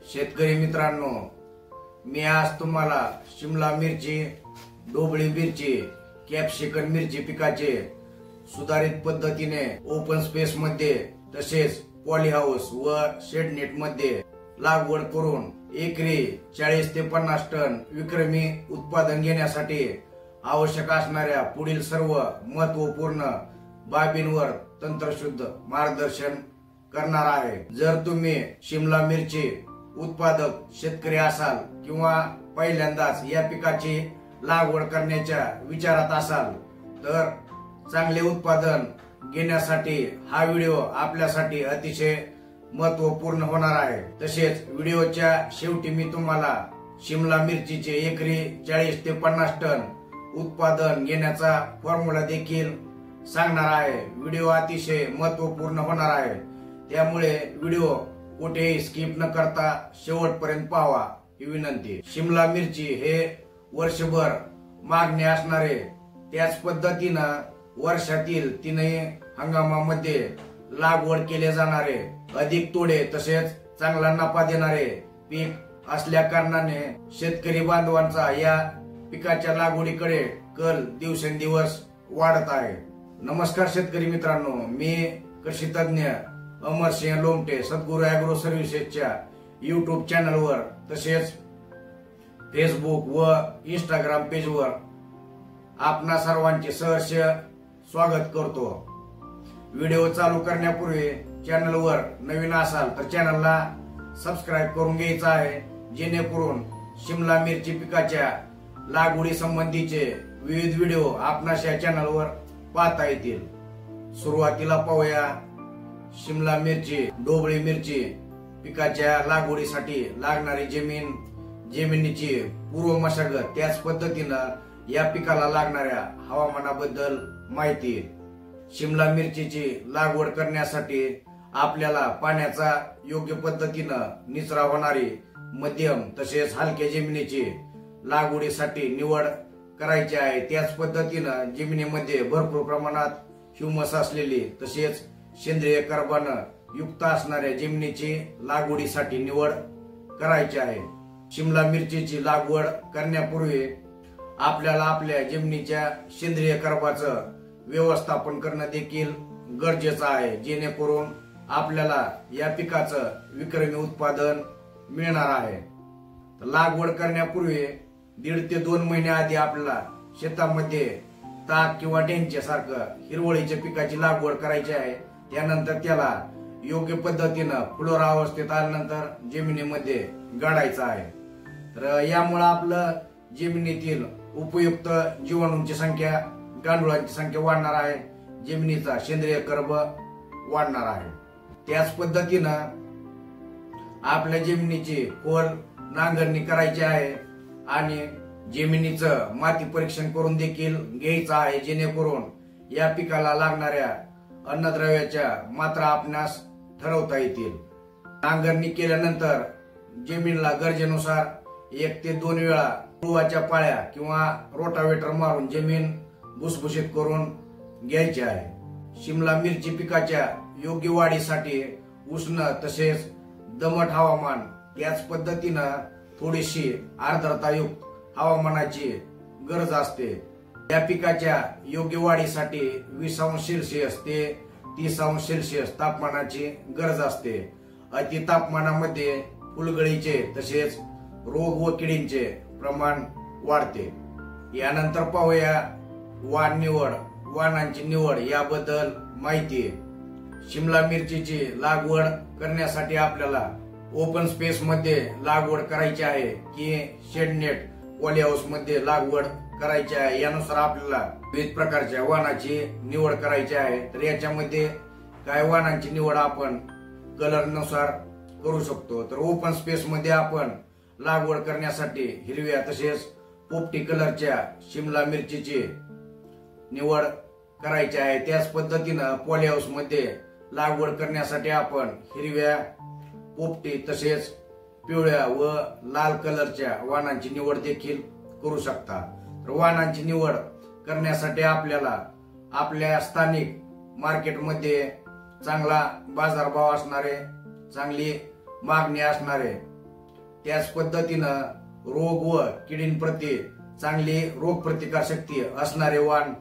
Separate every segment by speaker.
Speaker 1: शेतकरी मित्रांनो, मी आज तुम्हाला शिमला मिरची, ढोबळी मिरची, कॅप्सिकम मिरची पिकाचे सुधारित पद्धतीने ओपन स्पेस मध्ये तसेच पॉली हाऊस व शेड नेट मध्ये लागवड करून एकरी 40 ते 50 टन विक्रमी उत्पादन घेण्यासाठी आवश्यक असणाऱ्या पुढील सर्व महत्वपूर्ण बाबींवर तंत्रशुद्ध मार्गदर्शन करणार आहे। जर तुम्ही शिमला मिरची उत्पादक शेतकरी असाल किंवा पहिल्यांदाच या पिकाची लागवड करण्याच्या विचारात असाल तर चांगले उत्पादन घेण्यासाठी हा व्हिडिओ आपल्यासाठी अतिशय महत्वपूर्ण होणार आहे। तसेच व्हिडिओच्या शेवटी मी तुम्हाला शिमला मिरचीचे एकरी 40 ते 50 टन उत्पादन घेण्याचा फॉर्म्युला देखील सांगणार आहे। व्हिडिओ अतिशय महत्वपूर्ण होणार आहे, त्यामुळे व्हिडिओ कुठेही स्किप न करता शेवटपर्यंत पाहावा ही विनंती। शिमला मिरची हे वर्षभर मागणी असणारे, त्याच पद्धतीनं वर्षातील 3 हंगामामध्ये लागवड केले जाणारे, अधिक तोडे तसेच चांगला नफा देणारे पीक असल्या कारणाने शेतकरी बांधवांचा या पिकाच्या लागवडीकडे कल दिवसेंदिवस वाढत आहे। नमस्कार शेतकरी मित्रांनो, मी कृषी तज्ञ अमरसिंह लोमटे सद्गुरू ॲग्रो सर्व्हिसेसच्या YouTube चॅनलवर तसेच फेसबुक व इंस्टाग्राम पेजवर आपणा सर्वांचे सहर्ष स्वागत करतो। व्हिडिओ चालू करण्यापूर्वी चॅनलवर नवीन असाल तर चॅनलला सबस्क्राईब करून घ्यायचं आहे, जेणेकरून शिमला मिरची पिकाच्या लागवडी संबंधीचे विविध व्हिडिओ आपणास या चॅनलवर पाहता येतील। सुरुवातीला पाहूया शिमला मिरची, ढोबळी मिरची पिकाच्या लागवडीसाठी लागणारी जमिनीची पूर्व मशागत, त्याच पद्धतीनं या पिकाला लागणाऱ्या हवामानाबद्दल माहिती। शिमला मिरचीची लागवड करण्यासाठी आपल्याला पाण्याचा योग्य पद्धतीनं निचरा होणारी मध्यम तसेच हलक्या जमिनीची लागवडीसाठी निवड करायची आहे। त्याच पद्धतीनं जमिनीमध्ये भरपूर प्रमाणात ह्युमस असलेली तसेच सेंद्रिय कर्बानं युक्त असणाऱ्या जमिनीची लागवडीसाठी निवड करायची आहे। शिमला मिरचीची लागवड करण्यापूर्वी आपल्याला आपल्या जमिनीच्या सेंद्रिय कर्बाचं व्यवस्थापन करणं देखील गरजेचं आहे, जेणेकरून आपल्याला या पिकाचं विक्रमी उत्पादन मिळणार आहे। लागवड करण्यापूर्वी 1.5 ते 2 महिने आधी आपल्याला शेतामध्ये ताक किंवा डेंचे सारखं हिरवळीच्या पिकाची लागवड करायची आहे। त्यानंतर त्याला योग्य पद्धतीनं फुलोरा अवस्थेत आल्यानंतर जमिनीमध्ये गाडायचं आहे। तर यामुळे आपलं जमिनीतील उपयुक्त जीवाणूंची संख्या, गांडुळांची संख्या वाढणार आहे, जमिनीचा सेंद्रिय कर्ब वाढणार आहे। त्याच पद्धतीनं आपल्या जमिनीची खोल नांगरणी करायची आहे आणि जमिनीचं माती परीक्षण करून देखील घ्यायचं आहे, जेणेकरून या पिकाला लागणाऱ्या अन्नद्रव्याच्या मात्रा आपणास ठरवता येतील। नांगरणी केल्यानंतर जमिनीला गरजेनुसार 1 ते 2 वेळा तुळवाच्या पाळ्या किंवा रोटावेटर मारून जमीन भुसभुशीत करून घ्यायची आहे। शिमला मिरची पिकाच्या योग्य वाढीसाठी उष्ण तसेच दमट हवामान, त्याच पद्धतीनं थोडीशी आर्द्रतायुक्त हवामानाची गरज असते। या पिकाच्या योग्य वाढीसाठी 20°C ते 30°C तापमानाची गरज असते। अति तापमानामध्ये फुलगळीचे तसेच रोग व किडींचे प्रमाण वाढते। यानंतर पाहूया वाणांची निवड याबद्दल माहिती। शिमला मिरचीची लागवड करण्यासाठी आपल्याला ओपन स्पेस मध्ये लागवड करायची आहे की शेड नेट पॉली हाऊस मध्ये लागवड करायची आहे, यानुसार आपल्याला विविध प्रकारच्या वाणाची निवड करायची आहे। तर याच्यामध्ये काय वाणांची निवड आपण कलर नुसार करू शकतो। तर ओपन स्पेस मध्ये आपण लागवड करण्यासाठी हिरव्या तसेच पोपटी कलरच्या शिमला मिरचीची निवड करायची आहे। त्याच पद्धतीनं पॉली हाऊस मध्ये लागवड करण्यासाठी आपण हिरव्या, पोपटी तसेच पिवळ्या व लाल कलरच्या वाणांची निवड देखील करू शकता। तर वाणांची निवड करण्यासाठी आपल्याला आपल्या स्थानिक मार्केटमध्ये चांगला बाजारभाव असणारे, चांगली मागणी असणारे त्याच पद्धतीनं रोग व किडींप्रती चांगली रोग प्रतिकार शक्ती असणारे वाण,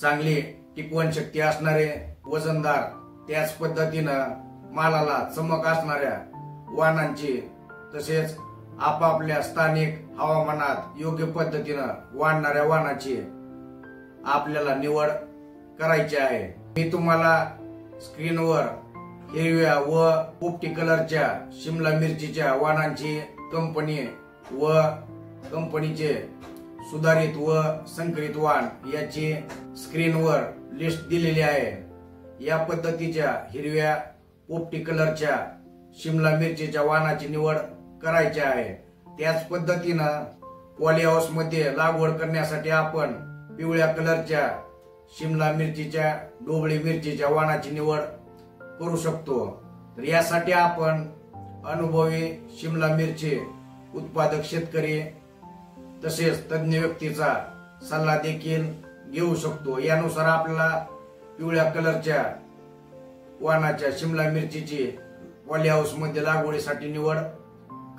Speaker 1: चांगली टिकवण शक्ती असणारे वजनदार, त्याच पद्धतीनं मालाला चमक असणाऱ्या वाणांची, तसेच आपापल्या स्थानिक हवामानात योग्य पद्धतीनं वाढणाऱ्या वाणाची आपल्याला निवड करायची आहे। मी तुम्हाला स्क्रीनवर हिरव्या व पोपटी कलरच्या शिमला मिरचीच्या वाणांची कंपनी व कंपनीचे सुधारित व संकरित वाण याची स्क्रीनवर लिस्ट दिलेली आहे। या पद्धतीच्या हिरव्या पोपटी कलरच्या शिमला मिरचीच्या वाणाची निवड करायची आहे। त्याच पद्धतीनं पॉली हाऊस मध्ये लागवड करण्यासाठी आपण पिवळ्या कलरच्या शिमला मिरचीच्या, ढोबळी मिरचीच्या वाणाची निवड करू शकतो। तर यासाठी आपण अनुभवी शिमला मिरची उत्पादक शेतकरी तसेच तज्ञ व्यक्तीचा सल्ला देखील घेऊ शकतो। यानुसार आपल्याला पिवळ्या कलरच्या वाणाच्या शिमला मिरचीची पॉली हाऊस मध्ये लागवडीसाठी निवड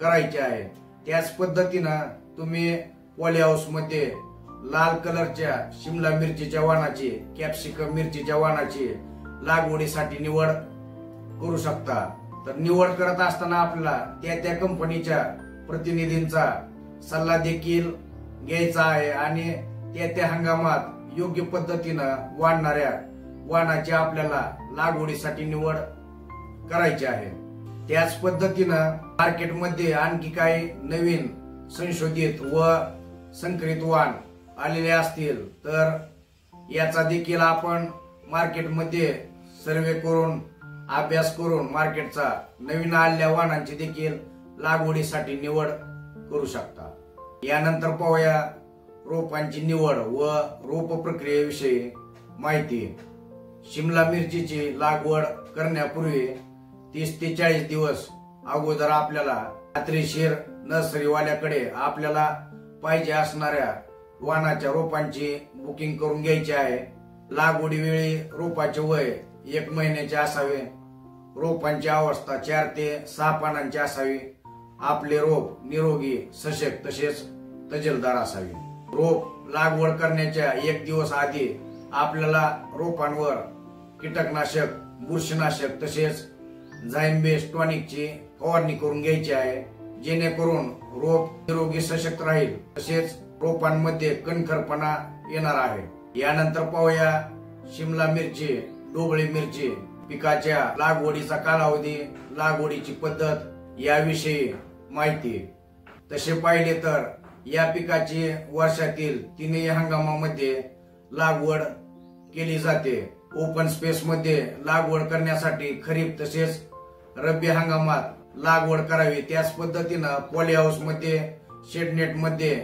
Speaker 1: करायची आहे। त्याच पद्धतीनं तुम्ही पॉली हाऊस मध्ये लाल कलरच्या शिमला मिरचीच्या वाणाची, कॅप्सिकम मिरचीच्या वाणाची लागवडीसाठी निवड करू शकता। तर निवड करत असताना आपल्याला त्या कंपनीच्या प्रतिनिधींचा सल्ला देखील घ्यायचा आहे आणि त्या हंगामात योग्य पद्धतीनं वाढणाऱ्या वाणाची आपल्याला लागवडीसाठी निवड करायची आहे। त्याच पद्धतीनं मार्केटमध्ये आणखी काही नवीन संशोधित व संकरित वाण आलेले असतील तर याचा देखील आपण मार्केटमध्ये सर्वे करून, अभ्यास करून मार्केटचा नवीन आलेल्या वाणांची देखील लागवडीसाठी निवड करू शकता। यानंतर पाहूया रोपांची निवड व रोप प्रक्रियेविषयी माहिती। शिमला मिरचीची लागवड करण्यापूर्वी 30 ते 40 दिवस अगोदर आपल्याला खात्रीशीर नर्सरीवाल्याकडे आपल्याला पाहिजे असणाऱ्या वाणाच्या रोपांची बुकिंग करून घ्यायची आहे। लागवडी वेळी रोपाचे वय 1 महिन्याचे असावे, रोपांची अवस्था 4 ते 6 पानांची असावी, आपले रोप निरोगी, सशक्त तसेच तजेलदार असावे। रोप लागवड करण्याच्या 1 दिवस आधी आपल्याला रोपांवर कीटकनाशक, बुरशीनाशक तसेच झाइम-बेस टॉनिकची फवारणी करून घ्यायची आहे, जेणेकरून रोप निरोगी, सशक्त राहील तसेच रोपांमध्ये कणखरपणा येणार आहे। यानंतर पाहूया शिमला मिरची, ढोबळी मिरची पिकाच्या लागवडीचा कालावधी, लागवडीची पद्धत याविषयी माहिती। तसे पाहिले तर या पिकाची वर्षातील 3 हंगामामध्ये लागवड केली जाते। ओपन स्पेस मध्ये लागवड करण्यासाठी खरीप तसेच रब्बी हंगामात लागवड करावी। त्याच पद्धतीनं पॉली हाऊस मध्ये, शेडनेट मध्ये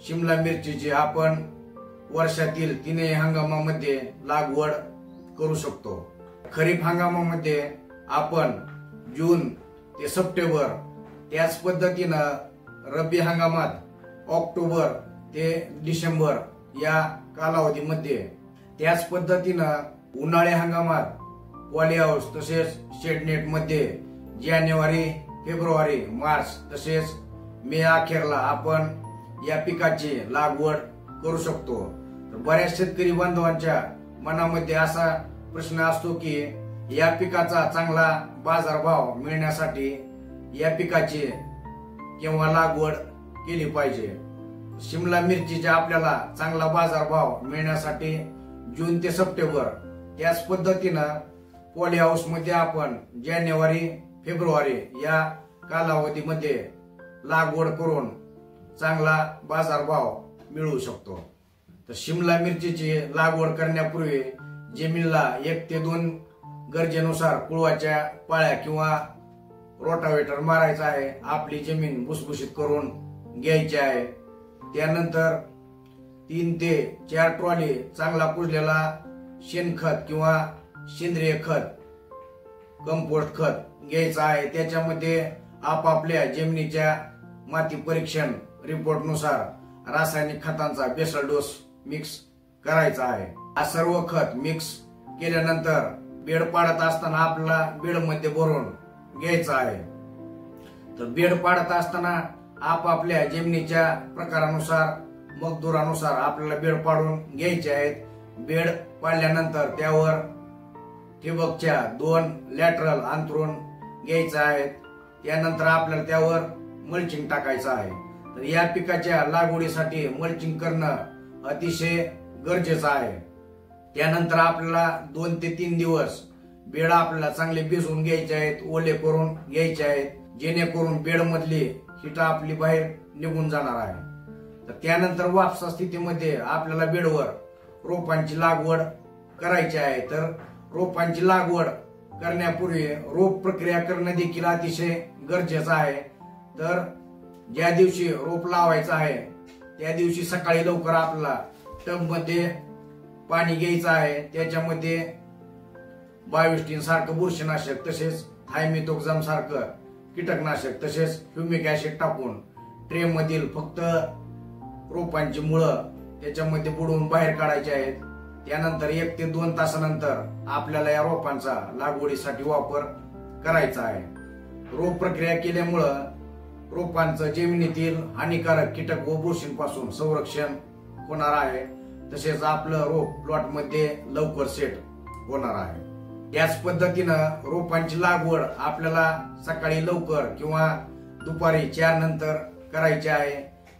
Speaker 1: शिमला मिरचीची आपण वर्षातील 3 हंगामामध्ये लागवड करू शकतो। खरीप हंगामामध्ये आपण जून ते सप्टेंबर, त्याच पद्धतीनं रब्बी हंगामात ऑक्टोबर ते डिसेंबर या कालावधीमध्ये, त्याच पद्धतीनं उन्हाळी हंगामात पॉली हाऊस तसेच शेडनेट मध्ये जानेवारी, फेब्रुवारी, मार्च तसेच मे अखेरला आपण या पिकाची लागवड करू शकतो। बऱ्याच शेतकरी बांधवांच्या मनामध्ये असा प्रश्न असतो की या पिकाचा चांगला बाजारभाव मिळण्यासाठी या पिकाची केव्हा लागवड केली पाहिजे। शिमला मिरचीचा आपल्याला चांगला बाजारभाव मिळण्यासाठी जून ते सप्टेंबर, त्याच पद्धतीनं पॉली हाऊस मध्ये आपण जानेवारी, फेब्रुवारी या कालावधीमध्ये लागवड करून चांगला बाजारभाव मिळवू शकतो। तर शिमला मिरचीची लागवड करण्यापूर्वी जमिनीला 1 ते 2 गरजेनुसार कुळवाच्या पाळ्या किंवा रोटावेटर मारायचा आहे। आपली जमीन भुसभुशीत करून घ्यायची आहे। त्यानंतर 3 ते 4 ट्रॉली चांगला कुजलेला शेणखत किंवा सेंद्रिय खत, कंपोस्ट खत घ्यायचा आहे। त्याच्यामध्ये आपापल्या जमिनीच्या माती परीक्षण रिपोर्टनुसार रासायनिक खतांचा बेसल डोस मिक्स करायचा आहे। हा सर्व खत मिक्स केल्यानंतर बेड पाडत असताना आपल्याला बेड मध्ये भरून घ्यायचा आहे। तर बेड पाडत असताना आपापल्या जमिनीच्या प्रकारानुसार मजदुरानुसार आपल्याला बेड पाडून घ्यायचे आहेत. बेड पाडल्यानंतर त्यावर ठिबकच्या 2 लॅटरल अंतरून घ्यायचं आहे. त्यानंतर आपल्याला त्यावर मल्चिंग टाकायचं आहे. तर या पिकाच्या लागवडीसाठी मल्चिंग करणं अतिशय गरजेचं आहे. त्यानंतर आपल्याला 2 ते 3 दिवस बेड आपल्याला चांगले भिजवून घ्यायचे आहेत, ओले करून घ्यायचे आहेत, जेणेकरून बेड मधली हिट आपली बाहेर निघून जाणार आहे. तर त्यानंतर वापसा स्थितीमध्ये आपल्याला बेडवर रोपांची लागवड करायची आहे. तर रोपांची लागवड करण्यापूर्वी रोप प्रक्रिया करणं देखील अतिशय गरजेचं आहे. तर ज्या दिवशी रोप लावायचं आहे त्या दिवशी सकाळी लवकर आपल्याला टब मध्ये पाणी घ्यायचं आहे. त्याच्यामध्ये 22 सारखं बुरशीनाशक तसेच थायमिथोक्झाम सारखं कीटकनाशक तसेच ह्युमिक ऍसिड टाकून ट्रे मधील फक्त रोपांची मुळं त्याच्यामध्ये बुडवून बाहेर काढायची आहेत. त्यानंतर 1 ते 2 तासानंतर आपल्याला या रोपांचा लागवडीसाठी वापर करायचा आहे. रोप प्रक्रिया केल्यामुळं रोपांचं जमिनीतील हानिकारक कीटक व बुरशींपासून संरक्षण होणार आहे. तसेच आपलं रोप प्लॉट मध्ये लवकर सेट होणार आहे. याच पद्धतीनं रोपांची लागवड आपल्याला सकाळी लवकर किंवा दुपारी 4 नंतर करायची आहे,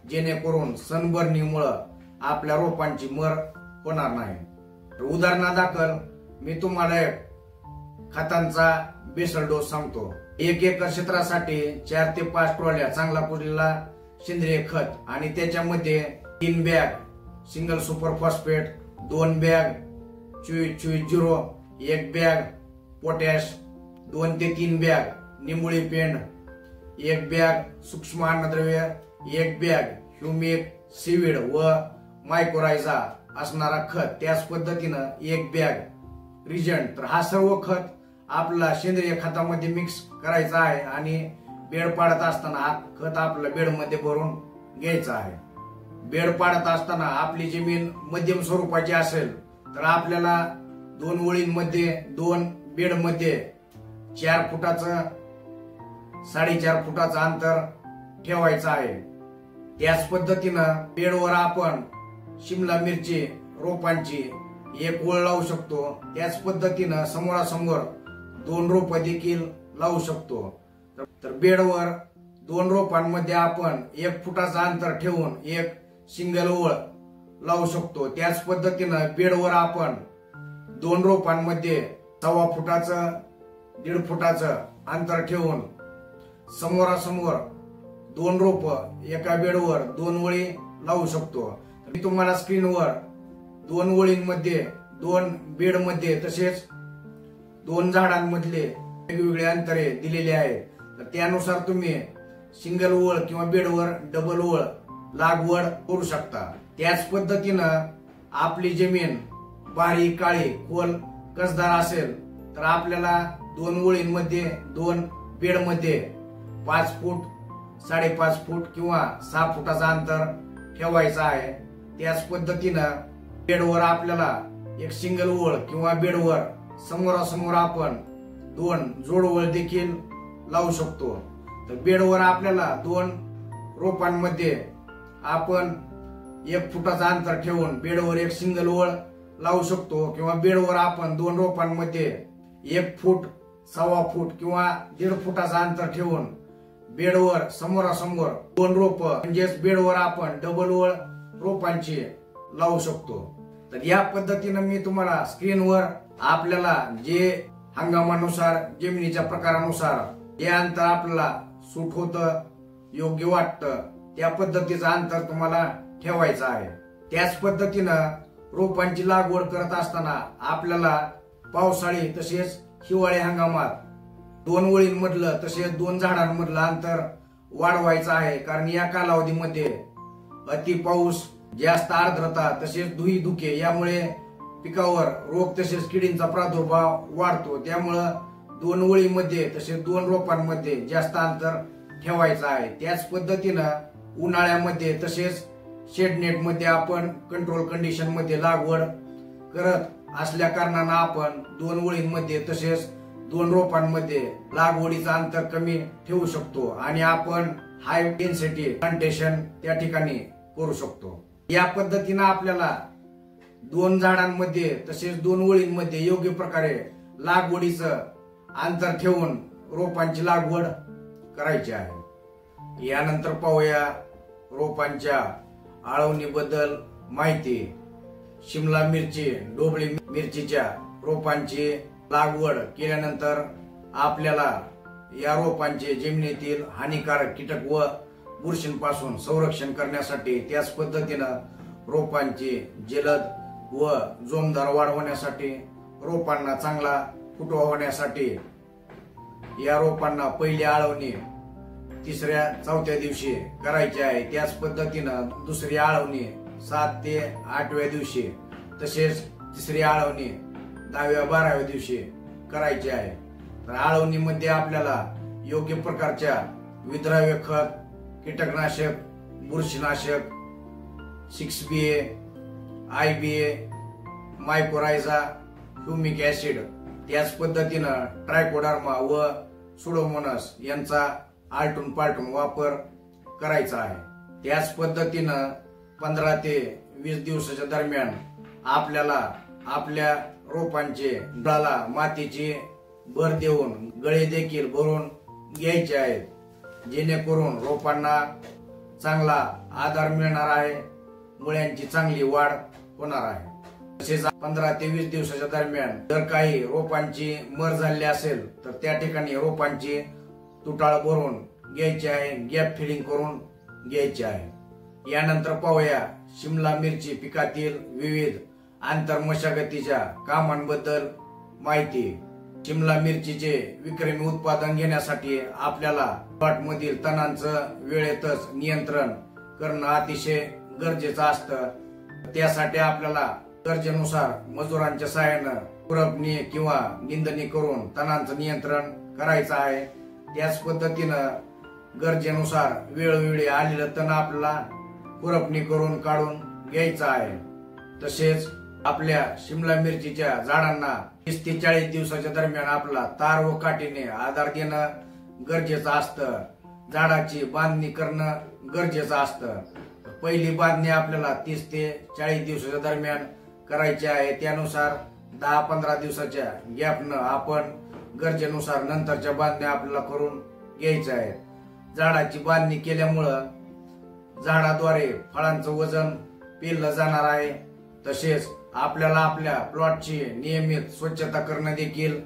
Speaker 1: जेणेकरून सनबर्निंगमुळे आपल्या रोपांची मर होणार नाही. उदाहरणादाखल मी तुम्हाला खतांचा बेसल डोस सांगतो. 1 एकर क्षेत्रासाठी 4 ते 5 ट्रॉल्या चांगला पुरलेला सेंद्रिय खत आणि त्याच्यामध्ये 3 bag single super phosphate, 2 bag 24-24-0, 1 bag potash, 2 ते 3 बॅग निंबोळी पेंड, 1 बॅग सूक्ष्म अन्नद्रव्य, 1 बॅग ह्युमिक सीवीड व मायक्रोरायझा असणारा खत, त्याच पद्धतीनं 1 बॅग रिजंट. तर हा सर्व खत आपला सेंद्रिय खतामध्ये मिक्स करायचा आहे आणि बेड पाडत असताना हा खत आपल्या बेड मध्ये भरून घ्यायचा आहे. बेड पाडत असताना आपली जमीन मध्यम स्वरूपाची असेल तर आपल्याला 2 ओळींमध्ये 2 बेड मध्ये 4 फुटाचं 4.5 फुटाचं अंतर ठेवायचं आहे. त्याच पद्धतीनं बेडवर आपण शिमला मिरची रोपांची 1 ओळ लावू शकतो. त्याच पद्धतीनं समोरासमोर 2 रोप देखील लावू शकतो. तर बेडवर 2 रोपांमध्ये आपण 1 फुटाचं अंतर ठेवून 1 सिंगल ओळ लावू शकतो. त्याच पद्धतीनं बेडवर आपण 2 रोपांमध्ये 1.25 फुटाचं 1.5 फुटाचं अंतर ठेवून समोरासमोर 2 रोप एका बेडवर 2 ओळी लावू शकतो. मी तुम्हाला स्क्रीनवर 2 ओळींमध्ये 2 बेडमध्ये तसेच 2 झाडांमधले वेगवेगळे अंतरे दिलेले आहेत. तर त्यानुसार तुम्ही सिंगल ओळ किंवा बेडवर डबल ओळ लागवड करू शकता. त्याच पद्धतीनं आपली जमीन बारीक काळी खोल कसदार असेल तर आपल्याला 2 ओळींमध्ये 2 बेडमध्ये 5 फूट 5.5 फूट किंवा 6 फुटाचं अंतर ठेवायचं आहे. त्याच पद्धतीनं बेडवर आपल्याला 1 सिंगल ओळ किंवा बेडवर समोरासमोर आपण 2 जोड ओळ देखील लावू शकतो. तर बेडवर आपल्याला 2 रोपांमध्ये आपण 1 फुटाचं अंतर ठेवून बेडवर 1 सिंगल ओळ लावू शकतो किंवा बेडवर आपण 2 रोपांमध्ये 1 फूट 1.25 फूट किंवा 1.5 फुटाचं अंतर ठेवून बेडवर समोरासमोर 2 रोप म्हणजेच बेडवर आपण डबल ओळ रोपांची लावू शकतो. तर या पद्धतीनं मी तुम्हाला स्क्रीनवर आपल्याला जे हंगामानुसार जमिनीच्या प्रकारानुसार जे अंतर आपल्याला सूट होतं योग्य वाटतं त्या पद्धतीचं अंतर तुम्हाला ठेवायचं आहे. त्याच पद्धतीनं रोपांची लागवड करत असताना आपल्याला पावसाळी तसेच हिवाळी हंगामात 2 ओळींमधलं तसेच 2 झाडांमधलं अंतर वाढवायचं आहे. कारण या कालावधीमध्ये अति पाऊस, जास्त आर्द्रता तसेच धुई धुके यामुळे पिकावर रोग तसेच किडींचा प्रादुर्भाव वाढतो. त्यामुळं 2 ओळीमध्ये तसेच 2 रोपांमध्ये जास्त अंतर ठेवायचं आहे. त्याच पद्धतीनं उन्हाळ्यामध्ये तसेच शेडनेट मध्ये आपण कंट्रोल कंडिशन मध्ये लागवड करत असल्या कारणानं आपण 2 ओळींमध्ये तसेच दोन रोपांमध्ये लागवडीचं अंतर कमी ठेवू शकतो आणि आपण हाय डेन्सिटी प्लांटेशन त्या ठिकाणी करू शकतो। या पद्धतीने आपल्याला दोन झाडांमध्ये तसेच दोन ओळींमध्ये योग्य प्रकारे लागवडीचं अंतर ठेवून रोपांची लागवड करायची आहे। यानंतर पाहूया रोपांच्या आळवणीबद्दल माहिती। शिमला मिरची, ढोबळी मिरचीच्या रोपांची लागवड केल्यानंतर आपल्याला या रोपांचे जमिनीतील हानिकारक कीटक व बुरशींपासून संरक्षण करण्यासाठी त्याच पद्धतीनं रोपांची जलद व जोमदार वाढ होण्यासाठी, रोपांना चांगला फुटवा होण्यासाठी या रोपांना पहिली आळवणी तिसऱ्या चौथ्या दिवशी करायची आहे। त्याच पद्धतीनं दुसरी आळवणी 7 ते 8व्या दिवशी, तसेच तिसरी आळवणी 10व्या 12व्या दिवशी करायची आहे। तर आळवणीमध्ये आपल्याला योग्य प्रकारच्या विद्राव्य खत, कीटकनाशक, बुरशीनाशक, 6BA, IBA, mycorrhiza, humic acid, त्याच पद्धतीनं ट्रायकोडर्मा व सुडोमोनास यांचा आलटून पालटून वापर करायचा आहे। त्याच पद्धतीनं 15 ते 20 दिवसाच्या दरम्यान आपल्याला आपल्या रोपांचे बुडाला मातीची भर देऊन गळे देखील भरून घ्यायचे आहेत, जेणेकरून रोपांना चांगला आधार मिळणार आहे, मुळ्यांची चांगली वाढ होणार आहे। तसेच 15 ते 20 दिवसाच्या दरम्यान जर काही रोपांची मर झाली असेल तर त्या ठिकाणी रोपांची तुटाळ भरून घ्यायची आहे, गॅप फिलिंग करून घ्यायची आहे। यानंतर पाहूया शिमला मिरची पिकातील विविध आंतर मशागतीच्या कामांबद्दल माहिती। शिमला मिरचीचे विक्रमी उत्पादन घेण्यासाठी आपल्याला प्लॉटमधील तणांचं वेळेतच नियंत्रण करणं अतिशय गरजेचं असतं। त्यासाठी आपल्याला गरजेनुसार मजुरांच्या सहाय्यानं खुरपणी किंवा निंदणी करून तणांचं नियंत्रण करायचं आहे। त्याच पद्धतीनं गरजेनुसार वेळोवेळी आलेलं तण आपल्याला खुरपणी करून काढून घ्यायचं आहे। तसेच आपल्या शिमला मिरचीच्या झाडांना 30 ते 40 दिवसाच्या दरम्यान आपला तार व काठीने आधार देणं गरजेचं असतं। झाडाची बांधणी करणं गरजेचं असतं। पहिली बांधणी आपल्याला 30 ते 40 दिवसाच्या दरम्यान करायची आहे। त्यानुसार 10-15 दिवसाच्या गॅपनं आपण गरजेनुसार नंतरच्या बांधण्या आपल्याला करून घ्यायच्या आहेत। झाडाची बांधणी केल्यामुळं झाडाद्वारे फळांचं वजन पेललं जाणार आहे। तसेच आपल्याला आपल्या प्लॉटची नियमित स्वच्छता करणं देखील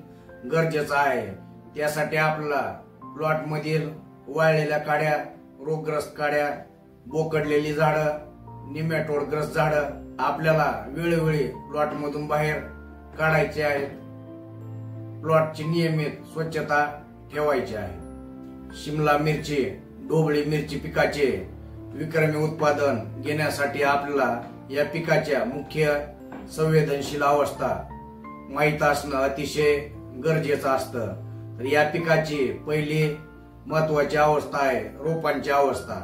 Speaker 1: गरजेचं आहे। त्यासाठी आपल्याला प्लॉट मधील वाळलेल्या काड्या, रोगग्रस्त काड्या, बोकडलेली झाडं, निमॅटोडग्रस्त झाडं आपल्याला वेळोवेळी प्लॉट मधून बाहेर काढायचे आहेत। प्लॉटची नियमित स्वच्छता ठेवायची आहे। शिमला मिरची, ढोबळी मिरची पिकाचे विक्रमी उत्पादन घेण्यासाठी आपल्याला या पिकाच्या मुख्य संवेदनशील अवस्था माहित असणं अतिशय गरजेचं असतं। तर या पिकाची पहिली महत्वाची अवस्था आहे रोपांची अवस्था,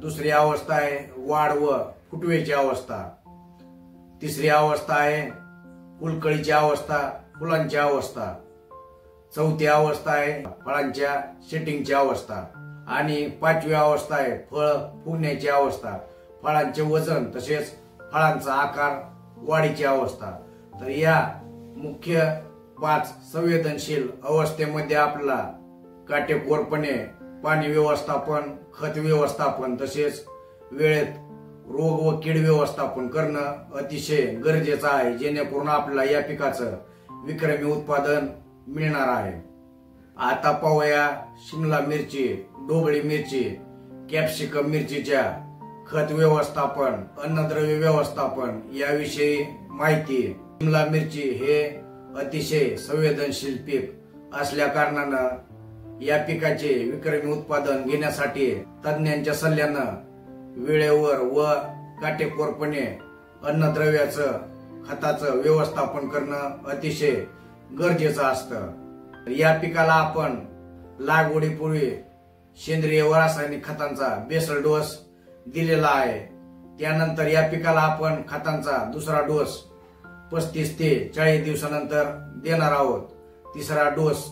Speaker 1: दुसरी अवस्था आहे वाढ व फुटवेची अवस्था, तिसरी अवस्था आहे फुलकळीची अवस्था, फुलांची अवस्था, चौथी अवस्था आहे फळांच्या सेटिंगची अवस्था आणि 5वी अवस्था आहे फळ फुगण्याची अवस्था, फळांचे वजन तसेच फळांचा आकार वाढीची अवस्था। तर या मुख्य 5 संवेदनशील अवस्थेमध्ये आपल्याला काटेकोरपणे पाणी व्यवस्थापन, खत व्यवस्थापन तसेच वेळेत रोग व कीड व्यवस्थापन करणं अतिशय गरजेचं आहे, जेणेकरून आपल्याला या पिकाचं विक्रमी उत्पादन मिळणार आहे। आता पाहूया शिमला मिरची, ढोबळी मिरची, कॅप्सिकम मिरचीच्या खत व्यवस्थापन, अन्नद्रव्य व्यवस्थापन याविषयी माहिती। शिमला मिरची हे अतिशय संवेदनशील पीक असल्या कारणानं या पिकाचे विक्रमी उत्पादन घेण्यासाठी तज्ञांच्या सल्ल्यानं वेळेवर व काटेकोरपणे अन्नद्रव्याचं, खताचं व्यवस्थापन करणं अतिशय गरजेचं असतं। या पिकाला आपण लागवडीपूर्वी सेंद्रिय व रासायनिक खतांचा बेसल डोस दिलेला आहे। त्यानंतर या पिकाला आपण खतांचा दुसरा डोस 35 ते 40 दिवसानंतर देणार आहोत। तिसरा डोस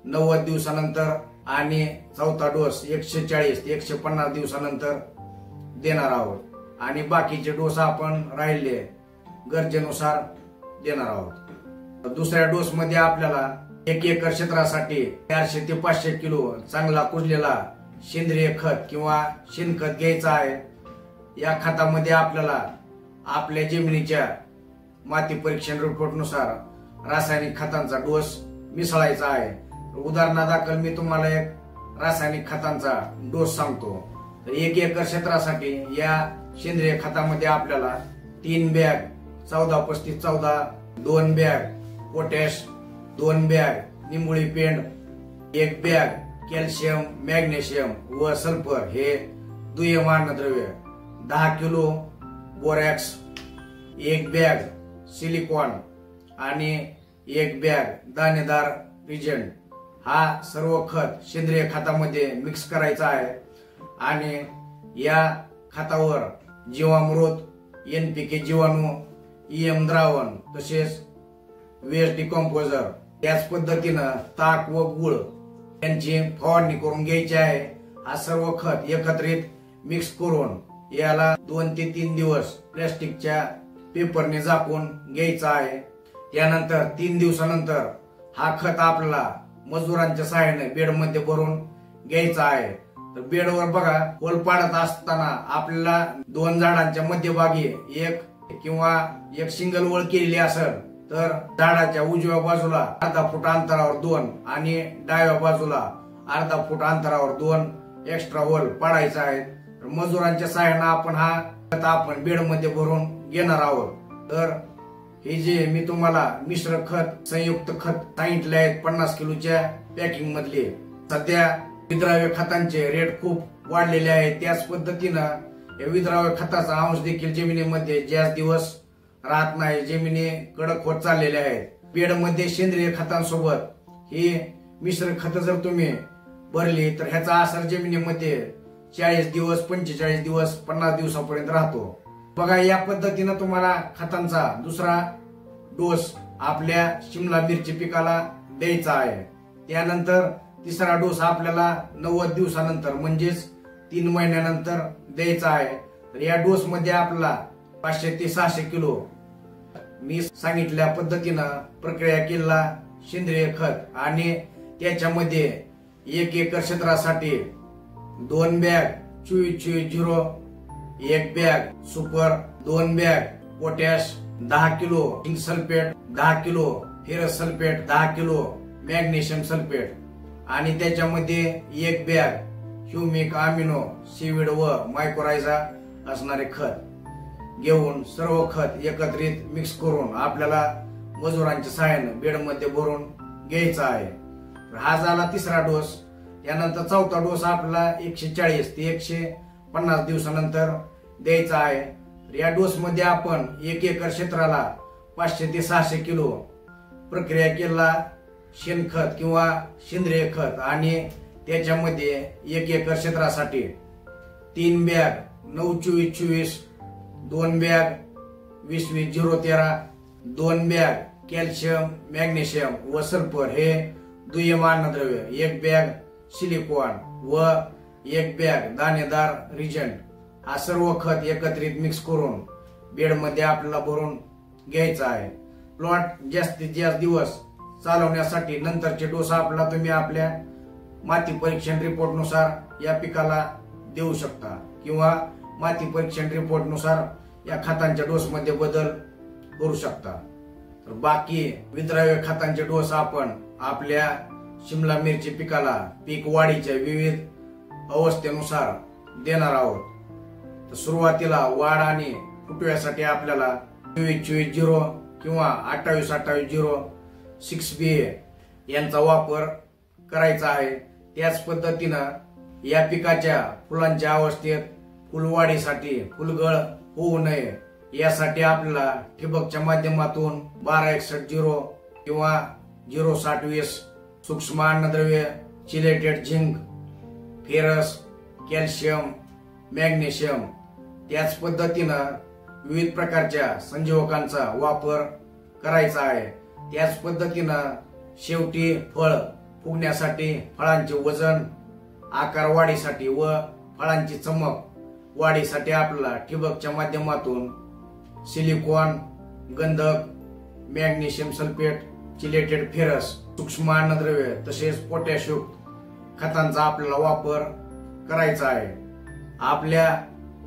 Speaker 1: 90 दिवसानंतर आणि चौथा डोस 140 ते 150 दिवसानंतर देणार आहोत आणि बाकीचे डोस आपण राहिले गरजेनुसार देणार आहोत। दुसऱ्या डोस मध्ये आपल्याला 1 एकर क्षेत्रासाठी 400 ते 500 किलो चांगला कुजलेला सेंद्रिय खत किंवा शेणखत घ्यायचा आहे। या खतामध्ये आपल्याला आपल्या जमिनीच्या माती परीक्षण रिपोर्टनुसार रासायनिक खतांचा डोस मिसळायचा आहे। उदाहरणादाखल मी तुम्हाला एक रासायनिक खतांचा डोस सांगतो। 1 एकर क्षेत्रासाठी या सेंद्रिय खतामध्ये आपल्याला 3 बॅग 14-35-14, 2 बॅग पोटॅश, 2 बॅग निंबोळी पेंड, 1 बॅग कॅल्शियम, मॅग्नेशियम व सल्फर हे दुय्यम अन्नद्रव्य, 10 किलो बोरॅक्स, 1 बॅग सिलिकॉन आणि 1 बॅग दाणेदार रिजंट हा सर्व खत सेंद्रिय खतामध्ये मिक्स करायचा आहे आणि या खतावर जीवामृत, NPK जीवाणू, EM द्रावण तसेच वेस्ट डिकॉम्पोजर त्याच पद्धतीनं ताक व गुळ यांची फवारणी करून घ्यायची आहे। हा सर्व खत एकत्रित मिक्स करून याला 2 ते 3 दिवस प्लास्टिकच्या पेपरने झाकून घ्यायचा आहे। त्यानंतर 3 दिवसानंतर हा खत आपल्याला मजुरांच्या सहाय्याने बेडमध्ये भरून घ्यायचा आहे। तर बेडवर बघा होल पाडत असताना आपल्याला 2 झाडांच्या मध्यभागी एक किंवा एक सिंगल ओळ केलेली असेल तर झाडाच्या उजव्या बाजूला अर्धा फूट अंतरावर 2 आणि डाव्या बाजूला अर्धा फूट अंतरावर 2 एक्स्ट्रा होल पाडायचा आहे। मजुरांच्या सहाय्याने आपण हा खत आपण बेडमध्ये भरून घेणार आहोत। तर हे जे मी तुम्हाला मिश्र खत संयुक्त खत सांगितले आहेत 50 किलोच्या पॅकिंग मधले, सध्या विद्राव्य खतांचे रेट खूप वाढलेले आहेत। त्याच पद्धतीनं या विद्राव्य खताचा अंश देखील जमिनीमध्ये जास्त दिवस राहत नाही, जमिनी कडक होत चाललेल्या आहेत। बेडमध्ये सेंद्रिय खतांसोबत ही मिश्र खत जर तुम्ही भरली तर ह्याचा असर जमिनीमध्ये 40 दिवस, 45 दिवस, 50 दिवसापर्यंत राहतो। बघा या पद्धतीनं तुम्हाला खतांचा दुसरा डोस आपल्या शिमला मिरची पिकाला द्यायचा आहे। त्यानंतर तिसरा डोस आपल्याला 90 दिवसानंतर म्हणजेच 3 महिन्यानंतर द्यायचा आहे। तर या डोस मध्ये आपल्याला 500 ते 600 किलो मी सांगितल्या पद्धतीनं प्रक्रिया केलेला सेंद्रिय खत आणि त्याच्यामध्ये 1 एकर क्षेत्रासाठी 2 bag 24-24-0, 1 bag super, 2 bag potash, 10 kilo zinc sulphate, 10 kilo ferrous sulphate, 10 kilo magnesium sulphate आणि त्याच्यामध्ये 1 बॅग ह्युमिक अमिनो सीविड व मायक्रोरायझा असणारे खत घेऊन सर्व खत एकत्रित मिक्स करून आपल्याला मजुरांच्या सहाय्याने बेडमध्ये भरून घ्यायचा आहे। हा झाला तिसरा डोस। यानंतर चौथा डोस आपल्याला 140 ते 150 दिवसानंतर द्यायचा आहे। या डोस मध्ये आपण 1 एकर क्षेत्राला 500 ते 600 किलो प्रक्रिया केलेला शेणखत किंवा सेंद्रिय खत आणि त्याच्यामध्ये 1 एकर क्षेत्रासाठी 3 bag 9-24-24, 2 bag 20-20-0-13, 2 bag calcium, magnesium व सल्फर हे दुय्यम अन्नद्रव्य, 1 बॅग सिलिकॉन व 1 बॅग दाणेदार रिजंट हा सर्व खत एकत्रित मिक्स करून बेडमध्ये आपल्याला भरून घ्यायचा आहे। प्लॉट जास्तीत जास्त दिवस चालवण्यासाठी नंतरचे डोस आपल्याला तुम्ही आपल्या माती परीक्षण रिपोर्ट नुसार या पिकाला देऊ शकता किंवा माती परीक्षण रिपोर्ट नुसार या खतांच्या डोस मध्ये बदल करू शकता। तर बाकी विद्राव्य खतांचे डोस आपण आपल्या शिमला मिरची पिकाला पीक वाढीच्या विविध अवस्थेनुसार देणार आहोत। तर सुरुवातीला वाढ आणि फुटव्यासाठी आपल्याला 24-24-0 किंवा 28-28-0 6B यांचा वापर करायचा आहे। त्याच पद्धतीनं या पिकाच्या फुलांच्या अवस्थेत फुलवाढीसाठी फुलगळ होऊ नये यासाठी आपल्याला ठिबकच्या माध्यमातून 12-61-0 किंवा 0-60-20 सूक्ष्म अन्नद्रव्य, chelated zinc, ferrous, calcium, magnesium त्याच पद्धतीनं विविध प्रकारच्या संजीवकांचा वापर करायचा आहे। त्याच पद्धतीनं शेवटी फळ फुगण्यासाठी, फळांचे वजन, आकार वाढीसाठी व फळांची चमक वाढीसाठी आपल्याला ठिबकच्या माध्यमातून सिलिकॉन, गंधक, मॅग्नेशियम सल्फेट, चिलेटेड फेरस, सूक्ष्म अन्नद्रव्य तसेच पोटॅशयुक्त खतांचा आपल्याला वापर करायचा आहे. आपल्या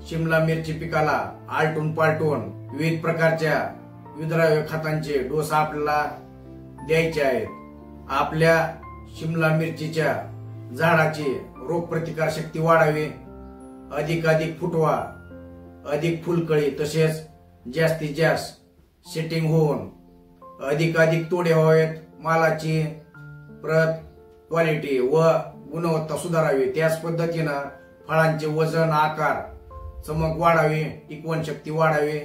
Speaker 1: शिमला मिरची पिकाला आलटून पालटून विविध प्रकारच्या विद्राव्य खतांचे डोस आपल्याला द्यायचे आहेत. आपल्या शिमला मिरचीच्या झाडाची रोगप्रतिकार शक्ती वाढावी, अधिकाधिक फुटवा, अधिक फुलकळी तसेच जास्तीत जास्त सेटिंग होऊन अधिकाधिक तोडे व्हावेत, मालाची प्रत, क्वालिटी व गुणवत्ता सुधारावी, त्याच पद्धतीनं फळांचे वजन, आकार, चमक वाढावी, टिकवण शक्ती वाढावी,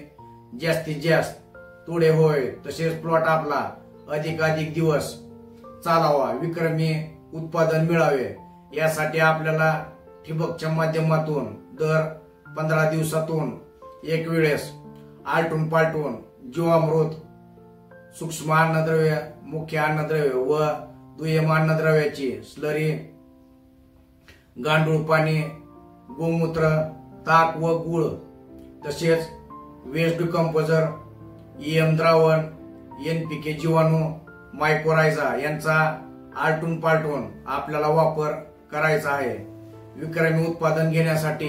Speaker 1: जास्तीत जास्त तोडे होय, तसेच प्लॉट आपला अधिकाधिक दिवस चालावा, विक्रमी उत्पादन मिळावे यासाठी आपल्याला ठिबकच्या माध्यमातून दर 15 दिवसातून एक वेळेस आलटून पालटून जीवामृत, सूक्ष्म अन्नद्रव्य, मुख्य अन्नद्रव्य व दुय्यम अन्नद्रव्याची स्लरी, गांडूळ पाणी, गोमूत्र, ताक व गुळ तसेच वेस्ट डिकंपोजर, ईएम द्रावण, एनपीके जीवाणू, मायकोरायझा यांचा आलटून पालटून आपल्याला वापर करायचा आहे. विक्रमी उत्पादन घेण्यासाठी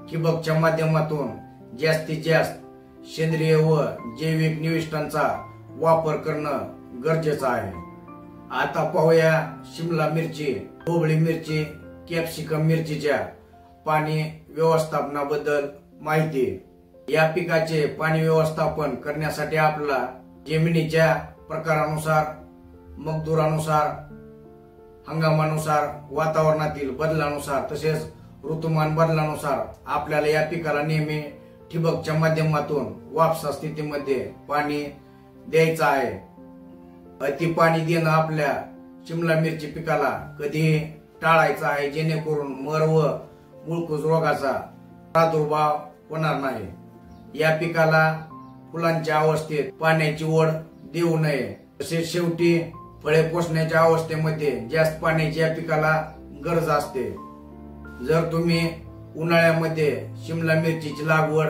Speaker 1: ठिबकच्या माध्यमातून जास्तीत जास्त सेंद्रिय व जैविक निविष्ठांचा वापर करणं गरजेचं आहे. आता पाहूया शिमला मिरची, ढोबळी मिरची, कॅप्सिकम मिरचीच्या पाणी व्यवस्थापनाबद्दल माहिती. या पिकाचे पाणी व्यवस्थापन करण्यासाठी आपल्याला जमिनीच्या प्रकारानुसार, मगदुरानुसार, हंगामानुसार, वातावरणातील बदलानुसार तसेच ऋतुमान बदलानुसार आपल्याला या पिकाला नेहमी ठिबकच्या माध्यमातून वापसा स्थितीमध्ये पाणी द्यायचं आहे. अति पाणी देणं आपल्या शिमला मिरची पिकाला कधी टाळायचं आहे, जेणेकरून मर व मुळकुज रोगाचा प्रादुर्भाव होणार नाही. या पिकाला फुलांच्या अवस्थेत पाण्याची ओढ देऊ नये, तसेच शेवटी फळे पोसण्याच्या अवस्थेमध्ये जास्त पाण्याची या पिकाला गरज असते. जर तुम्ही उन्हाळ्यामध्ये शिमला मिरचीची लागवड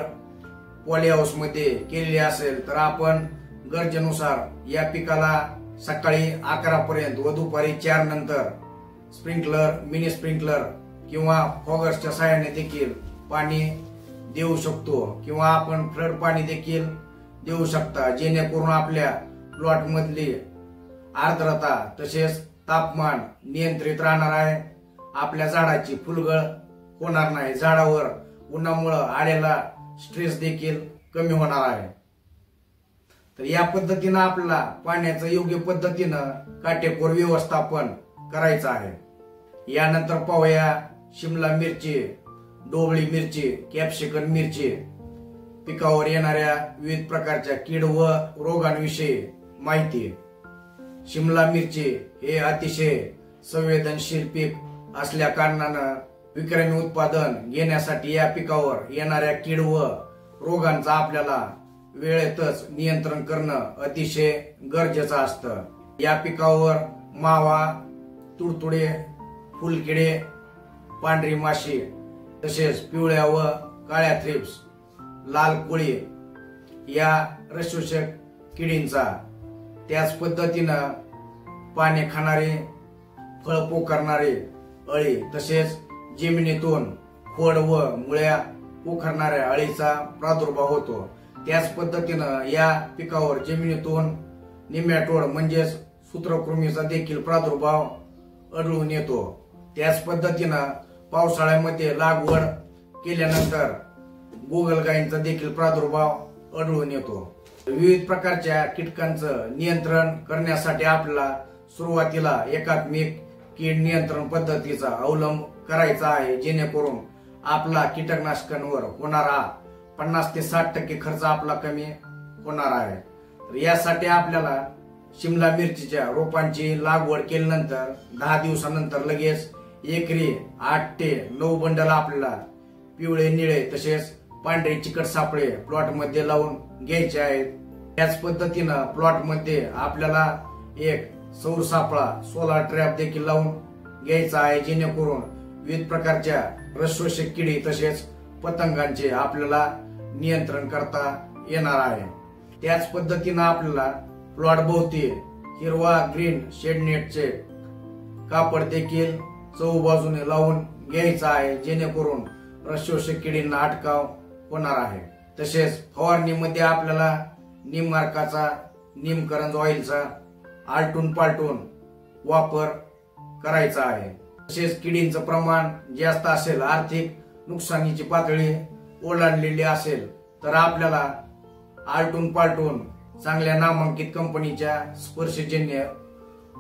Speaker 1: पॉली हाऊस मध्ये केलेली असेल तर आपण गरजेनुसार या पिकाला सकाळी 11 पर्यंत व दुपारी 4 नंतर स्प्रिंकलर, मिनी स्प्रिंकलर किंवा फॉगर्सच्या सहाय्याने देखील पाणी देऊ शकतो किंवा आपण फ्लड पाणी देखील देऊ शकता, जेणेकरून आपल्या प्लॉट मधली आर्द्रता तसेच तापमान नियंत्रित राहणार आहे. आपल्या झाडाची फुलगळ होणार नाही, झाडावर उन्हामुळे आलेला स्ट्रेस देखील कमी होणार आहे. तर या पद्धतीनं आपल्याला पाण्याचं योग्य पद्धतीनं काटेकोर व्यवस्थापन करायचं आहे. यानंतर पाहूया शिमला मिरची, ढोबळी मिरची, कॅप्सिकम मिरची पिकावर येणाऱ्या विविध प्रकारच्या कीड व रोगांविषयी माहिती. शिमला मिरची हे अतिशय संवेदनशील पीक असल्या कारणानं विक्रमी उत्पादन घेण्यासाठी या पिकावर येणाऱ्या कीड व रोगांचा आपल्याला वेळेतच नियंत्रण करणं अतिशय गरजेचं असतं. या पिकावर मावा, तुडतुडे, फुलकिडे, पांढरी माशी तसेच पिवळ्या व काळ्या थ्रिप्स, लाल कोळी या रसशोषक किडींचा, त्याच पद्धतीनं पाने खाणारे, फळ पोखरणारे अळी तसेच जमिनीतून खोड व मुळ्या पोखरणाऱ्या अळीचा प्रादुर्भाव होतो. त्याच पद्धतीनं या पिकावर जमिनीतून निमॅटोड म्हणजेच सूत्रकृमीचा देखील प्रादुर्भाव आढळून येतो. त्याच पद्धतीनं पावसाळ्यामध्ये लागवड केल्यानंतर गोगलगायींचा देखील प्रादुर्भाव आढळून येतो. विविध प्रकारच्या कीटकांचं नियंत्रण करण्यासाठी आपल्याला सुरुवातीला एकात्मिक कीड नियंत्रण पद्धतीचा अवलंब करायचा आहे, जेणेकरून आपला कीटकनाशकांवर होणारा 50 ते 60% खर्च आपला कमी होणार आहे. तर यासाठी आपल्याला शिमला मिरचीच्या रोपांची लागवड केल्यानंतर 10 दिवसानंतर लगेच एकरी 8 ते 9 बंडल आपल्याला पिवळे, निळे तसेच पांढरे चिकट सापळे प्लॉट मध्ये लावून घ्यायचे आहेत. त्याच पद्धतीनं प्लॉट मध्ये आपल्याला एक सौर सापळा सोलार ट्रॅप देखील लावून घ्यायचा आहे, जेणेकरून विविध प्रकारच्या रसशोषक किडी तसेच पतंगांचे आपल्याला नियंत्रण करता येणार आहे। त्याच पद्धतीने आपल्याला प्लॉट भोवती हिरवा ग्रीन शेड नेटचे कापड देखील चहूबाजूने लावून घ्यायचा आहे, जेणेकरून रसशोषक किडींना अटकाव होणार आहे। तसेच फवारणीमध्ये आपल्याला निममार्काचा निमकरंज ऑइलचा आलटून पालटून वापर करायचा आहे। तसेच किडींचं प्रमाण जास्त असेल, आर्थिक नुकसानीची पातळी ओलांडलेली असेल तर आपल्याला आलटून पालटून चांगल्या नामांकित कंपनीच्या स्पर्शजन्य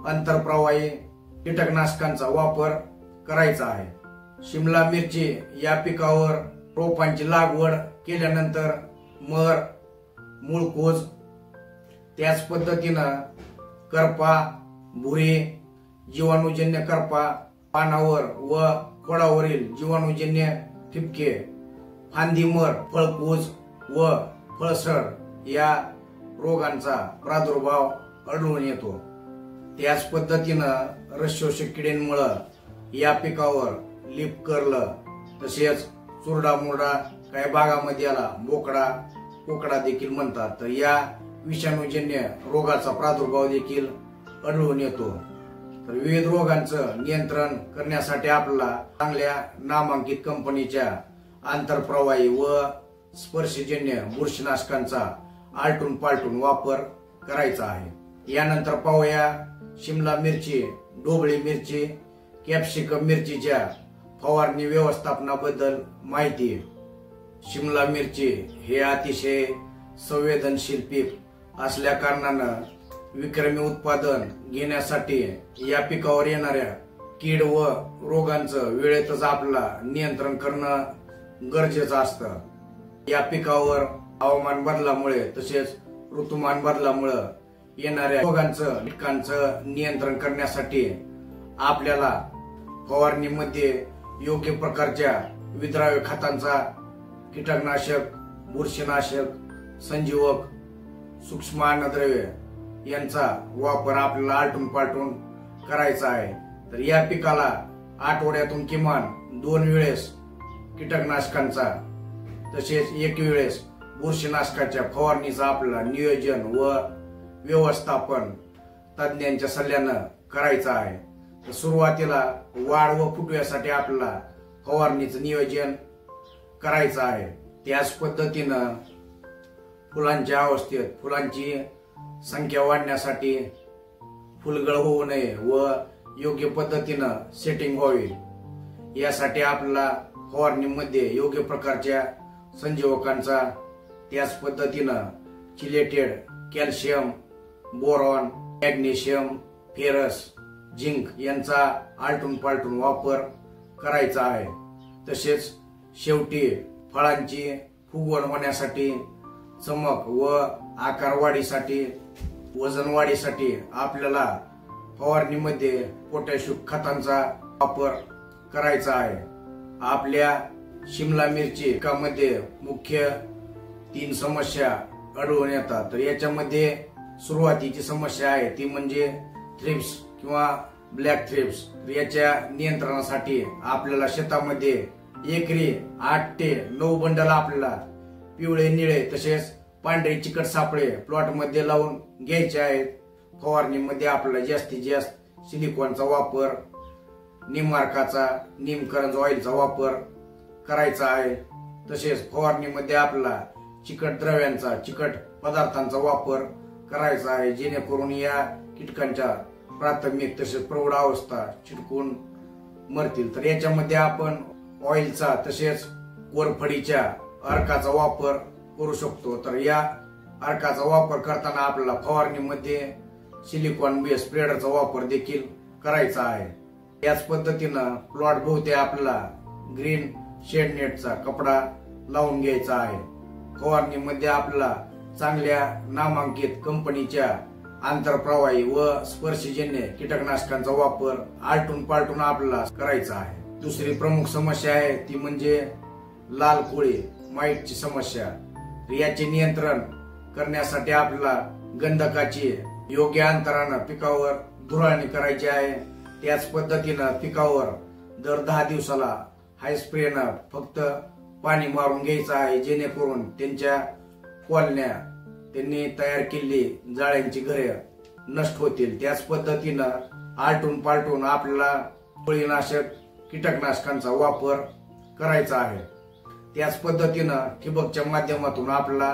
Speaker 1: अंतरप्रवाही कीटकनाशकांचा वापर करायचा आहे। शिमला मिरची या पिकावर रोपांची लागवड केल्यानंतर मर, मूळकोज, त्याच पद्धतीनं करपा, भुरी, जीवाणूजन्य करपा, पानावर व खोडावरील जीवाणूजन्य ठिपके, फांदी मर, फळकूज व फळसड या रोगांचा प्रादुर्भाव आढळून येतो। त्याच पद्धतीनं रसशोषक किडींमुळे या पिकावर लीफ कर्ल तसेच चुरडा मुरडा, काही भागामध्ये याला बोकडा कोकडा देखील म्हणतात, तर या विषाणूजन्य रोगाचा प्रादुर्भाव देखील आढळून येतो। तर विविध रोगांचं नियंत्रण करण्यासाठी आपल्याला चांगल्या नामांकित कंपनीच्या आंतरप्रवाही व स्पर्शजन्य बुरशीनाशकांचा आलटून पालटून वापर करायचा आहे। यानंतर पाहूया शिमला मिरची, ढोबळी मिरची, कॅप्सिकम मिरचीच्या फवारणी व्यवस्थापनाबद्दल माहिती। शिमला मिरची हे अतिशय संवेदनशील पीक असल्या कारणानं विक्रमी उत्पादन घेण्यासाठी या पिकावर येणाऱ्या कीड व रोगांचं वेळेतच आपल्याला नियंत्रण करणं गरजेचं असतं। या पिकावर हवामान बदलामुळे तसेच ऋतुमान बदलामुळे येणाऱ्या रोगांचं कीटकांचं नियंत्रण करण्यासाठी आपल्याला फवारणीमध्ये योग्य प्रकारच्या विद्राव्य खतांचा, कीटकनाशक, बुरशीनाशक, संजीवक, सूक्ष्म अन्नद्रव्य यांचा वापर आपल्याला आलटून पालटून करायचा आहे। तर या पिकाला आठवड्यातून किमान 2 वेळेस कीटकनाशकांचा तसेच 1 वेळेस बुरशीनाशकाच्या फवारणीचा आपल्याला नियोजन व व्यवस्थापन तज्ञांच्या सल्ल्यानं करायचं आहे। तर सुरुवातीला वाढ व फुटव्यासाठी आपल्याला फवारणीचं नियोजन करायचं आहे। त्याच पद्धतीनं फुलांच्या अवस्थेत फुलांची संख्या वाढण्यासाठी, फुलगळ होऊ नये व योग्य पद्धतीनं सेटिंग व्हावी यासाठी आपल्याला फवारणीमध्ये योग्य प्रकारच्या संजीवकांचा, त्याच पद्धतीनं chelated calcium, boron, magnesium, ferrous, zinc यांचा आलटून पालटून वापर करायचा आहे। तसेच शेवटी फळांची फुगवण होण्यासाठी, चमक व आकार वाढीसाठी, वजन वाढीसाठी आपल्याला फवारणीमध्ये पोटॅशियम खतांचा वापर करायचा आहे। आपल्या शिमला मिरची पिकामध्ये मुख्य 3 समस्या आढळून येतात। तर याच्यामध्ये सुरुवातीची समस्या आहे ती म्हणजे थ्रिप्स किंवा ब्लॅक थ्रिप्स। याच्या नियंत्रणासाठी आपल्याला शेतामध्ये एकरी 8 ते 9 बंडल आपल्याला पिवळे, निळे तसेच पांढरे चिकट सापळे प्लॉट मध्ये लावून घ्यायचे आहेत। फवारणीमध्ये आपल्याला जास्तीत जास्त सिलिकॉनचा वापर, निममार्काचा, निमकरंज ऑइलचा वापर करायचा आहे। तसेच फवारणीमध्ये आपल्याला चिकट द्रव्यांचा, चिकट पदार्थांचा वापर करायचा आहे, जेणेकरून या कीटकांच्या प्राथमिक तसेच प्रौढ अवस्था चिटकून मरतील। तर याच्यामध्ये आपण ऑइलचा तसेच कोरफडीच्या अर्काचा वापर करू शकतो। तर या अर्काचा वापर करताना आपल्याला फवारणीमध्ये सिलिकॉन बेस स्प्रेडरचा वापर देखील करायचा आहे। याच पद्धतीनं प्लॉट भोवती आपल्याला ग्रीन शेड नेटचा कपडा लावून घ्यायचा आहे। फवारणीमध्ये आपल्याला चांगल्या नामांकित कंपनीच्या आंतरप्रवाही व स्पर्शजन्य कीटकनाशकांचा वापर आलटून पालटून आपल्याला करायचा आहे। दुसरी प्रमुख समस्या आहे ती म्हणजे लाल कोळी, माईटची समस्या। याचे नियंत्रण करण्यासाठी आपल्याला गंधकाची योग्य अंतरानं पिकावर धुराळणी करायची आहे। त्याच पद्धतीनं पिकावर दर 10 दिवसाला हाय स्प्रेनं फक्त पाणी मारून घ्यायचं आहे, जेणेकरून त्यांच्या कॉलन्या त्यांनी तयार केलेली जाळ्यांची घरे नष्ट होतील। त्याच पद्धतीनं आलटून पालटून आपल्याला फळीनाशक कीटकनाशकांचा वापर करायचा आहे। त्याच पद्धतीनं ठिबकच्या माध्यमातून आपल्याला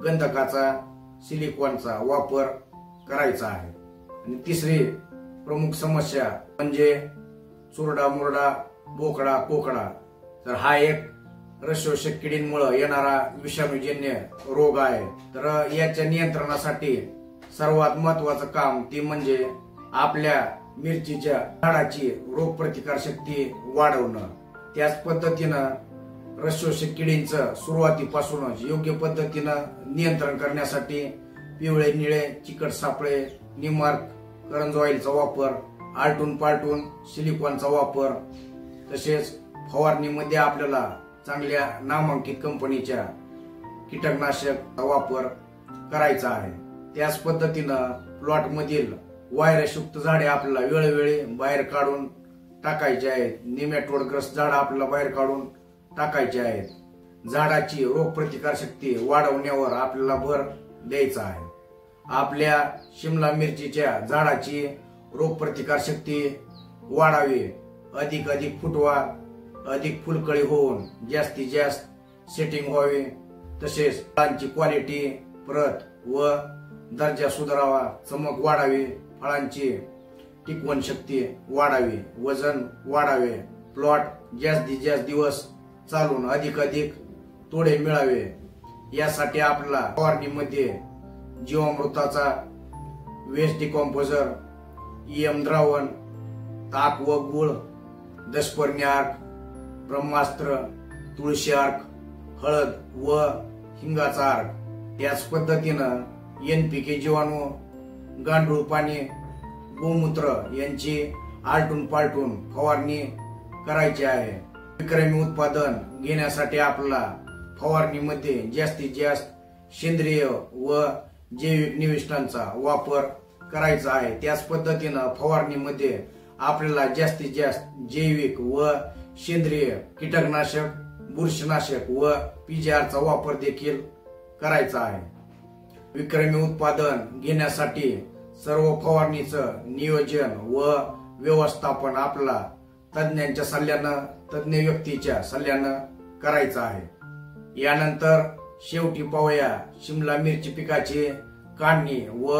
Speaker 1: गंधकाचा सिलिकॉनचा वापर करायचा आहे। आणि तिसरी प्रमुख समस्या म्हणजे चुरडा मुरडा बोकडा कोकडा। तर हा एक रसशोषक किडींमुळे येणारा विषाणूजन्य रोग आहे। तर याच्या नियंत्रणासाठी सर्वात महत्वाचं काम ते म्हणजे आपल्या मिरचीच्या झाडाची रोगप्रतिकार शक्ती वाढवणं। त्याच पद्धतीनं रसशोषक किडींचं सुरुवातीपासूनच योग्य पद्धतीनं नियंत्रण करण्यासाठी पिवळे निळे चिकट सापळे निमार्क करंज ऑइलचा वापर, आलटून पालटून सिलिकॉनचा वापर, तसेच फवारणीमध्ये आपल्याला चांगल्या नामांकित कंपनीच्या कीटकनाशकाचा वापर करायचा आहे। त्याच पद्धतीनं प्लॉट मधील व्हायरसयुक्त झाडे आपल्याला वेळोवेळी बाहेर काढून टाकायचे आहेत। निमॅटोडग्रस्त झाडं आपल्याला बाहेर काढून टाकायचे आहेत। झाडाची रोगप्रतिकार शक्ती वाढवण्यावर आपल्याला भर द्यायचा आहे। आपल्या शिमला मिरचीच्या झाडाची रोगप्रतिकार शक्ती वाढावी, अधिक फुटवा, अधिक फुलकळी होऊन जास्तीत जास्त सेटिंग व्हावी, तसेच फळांची क्वालिटी प्रत व दर्जा सुधारावा, चमक वाढावी, फळांची टिकवण शक्ती वाढावी, वजन वाढावे, प्लॉट जास्तीत जास्त दिवस चालून अधिक तोडे मिळावे, यासाठी आपल्याला फवारणीमध्ये जीवामृताचा वेस्ट डिकॉम्पोजर, EM द्रावण, ताक व गुळ, दशपर्णी अर्क, ब्रह्मास्त्र, तुळशी अर्क, हळद व हिंगाचा अर्क, त्याच पद्धतीनं NPK जीवाणू, गांडूळ पाणी, गोमूत्र यांची आलटून पालटून फवारणी करायची आहे। विक्रमी उत्पादन घेण्यासाठी आपल्याला फवारणीमध्ये जास्तीत जास्त सेंद्रिय व जैविक निविष्ठांचा वापर करायचा आहे। त्याच पद्धतीनं फवारणीमध्ये आपल्याला जास्तीत जास्त जैविक व सेंद्रिय कीटकनाशक, बुरशीनाशक व PGRचा वापर देखील करायचा आहे। विक्रमी उत्पादन घेण्यासाठी सर्व फवारणीचं नियोजन व व्यवस्थापन आपल्याला तज्ञांच्या सल्ल्यानं, तज्ञ व्यक्तीच्या सल्ल्यानं करायचं आहे। यानंतर शेवटी पाहूया शिमला मिरची पिकाची काढणी व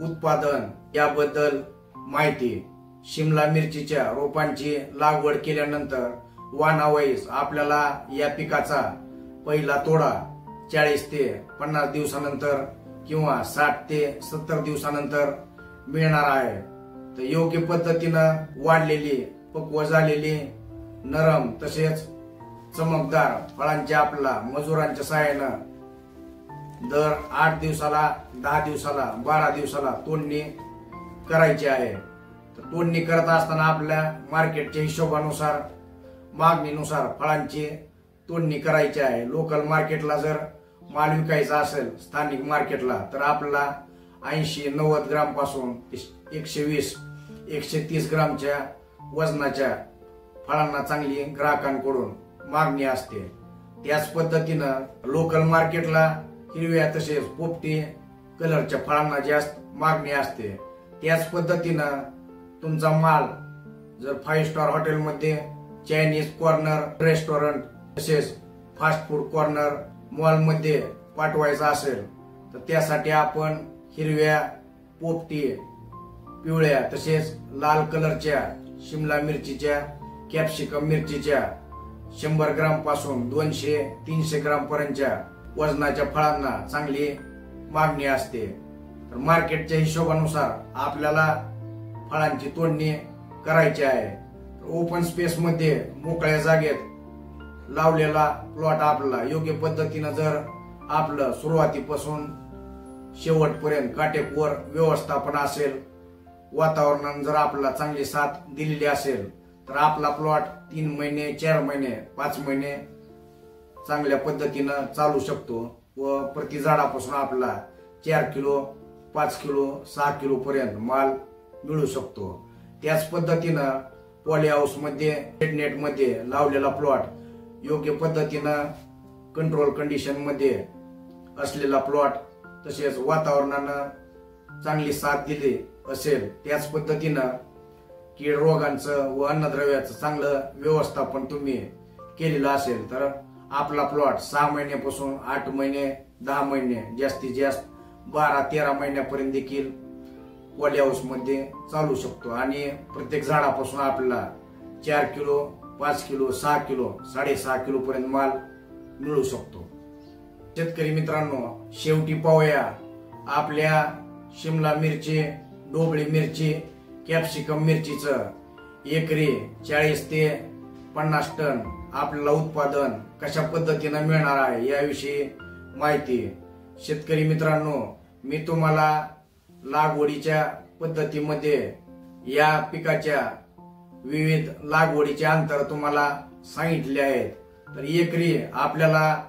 Speaker 1: उत्पादन याबद्दल माहिती। शिमला मिरचीच्या रोपांची लागवड केल्यानंतर वाणावाईज आपल्याला या पिकाचा पहिला तोडा 40 ते 50 दिवसानंतर किंवा 60 ते 70 दिवसानंतर मिळणार आहे। तर योग्य पद्धतीनं वाढलेली, पक्व झालेली, नरम तसेच चमकदार फळांच्या आपल्याला मजुरांच्या सहाय्यानं दर 8 दिवसाला, 10 दिवसाला, 12 दिवसाला तोडणी करायची आहे। तर तोडणी करत असताना आपल्या मार्केटच्या हिशोबानुसार, मागणीनुसार फळांची तोडणी करायची आहे। लोकल मार्केटला जर माल विकायचा असेल स्थानिक मार्केटला, तर आपल्याला 80-90 ग्राम पासून 120-130 ग्रामच्या वजनाच्या फळांना चांगली ग्राहकांकडून मागणी असते। त्याच पद्धतीनं लोकल मार्केटला हिरव्या तसेच पोपटी कलरच्या फळांना जास्त मागणी असते। त्याच पद्धतीनं तुमचा माल जर 5 स्टार हॉटेलमध्ये, चायनीज कॉर्नर रेस्टॉरंट तसेच फास्ट फूड कॉर्नर मॉलमध्ये पाठवायचा असेल, तर त्यासाठी आपण हिरव्या, पोपटी, पिवळ्या तसेच लाल कलरच्या शिमला मिरचीच्या, कॅप्सिकम मिरचीच्या 100 ग्राम पासून 200-300 ग्राम पर्यंतच्या वजनाच्या फळांना चांगली मागणी असते। तर मार्केटच्या हिशोबानुसार आपल्याला फळांची तोडणी करायची आहे। ओपन स्पेस मध्ये मोकळ्या जागेत लावलेला प्लॉट आपल्याला योग्य पद्धतीनं जर आपलं सुरुवातीपासून शेवटपर्यंत काटेकोर व्यवस्थापन असेल, वातावरणाने जर आपल्याला चांगली साथ दिलेली असेल, तर आपला प्लॉट 3 महिने, 4 महिने, 5 महिने चांगल्या पद्धतीनं चालू शकतो व प्रति झाडापासून आपल्याला 4 किलो, 5 किलो, 6 किलो पर्यंत माल मिळू शकतो। त्याच पद्धतीनं पॉली हाऊस मध्ये नेट मध्ये लावलेला प्लॉट, योग्य पद्धतीनं कंट्रोल कंडिशन मध्ये असलेला प्लॉट, तसेच वातावरणानं चांगली साथ दिली असेल, त्याच पद्धतीनं कीड रोगांचं व अन्नद्रव्याचं चांगलं व्यवस्थापन तुम्ही केलेलं असेल तर आपला प्लॉट 6 महिन्यापासून 8 महिने, 10 महिने, जास्तीत जास्त 12-13 महिन्यापर्यंत देखील पॉली हाऊस मध्ये चालू शकतो आणि प्रत्येक झाडापासून आपल्याला 4 किलो, 5 किलो, 6 किलो, 6.5 किलो पर्यंत माल मिळू शकतो। शेतकरी मित्रांनो, शेवटी पाहूया आपल्या शिमला मिरची, ढोबळी मिरची, कॅप्सिकम मिरचीचं एकरी 40 ते 50 टन आपल्याला उत्पादन कशा पद्धतीनं मिळणार आहे याविषयी माहिती। शेतकरी मित्रांनो, मी तुम्हाला लागवडीच्या पद्धतीमध्ये या पिकाच्या विविध लागवडीचे अंतर तुम्हाला सांगितले आहेत। तर एकरी आपल्याला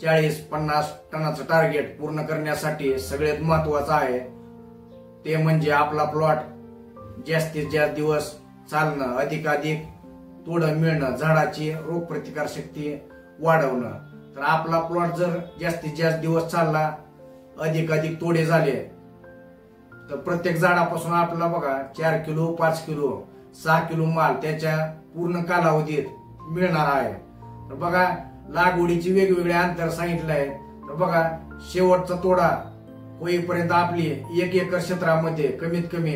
Speaker 1: 40-50 टनाचं टार्गेट पूर्ण करण्यासाठी सगळ्यात महत्वाचं आहे ते म्हणजे आपला प्लॉट जास्तीत जास्त दिवस चालणं, अधिकाधिक तोडं मिळणं, झाडाची रोगप्रतिकार शक्ती वाढवणं। तर आपला प्लॉट जर जास्तीत जास्त दिवस चालला, अधिकाधिक तोडे झाले, तर प्रत्येक झाडापासून आपल्याला बघा 4 किलो, 5 किलो, 6 किलो माल त्याच्या पूर्ण कालावधीत मिळणार आहे। तर बघा, लागवडीची वेगवेगळे अंतर सांगितले आहे। तर बघा, शेवटचा तोडा होईपर्यंत आपली 1 एकर क्षेत्रामध्ये कमीत कमी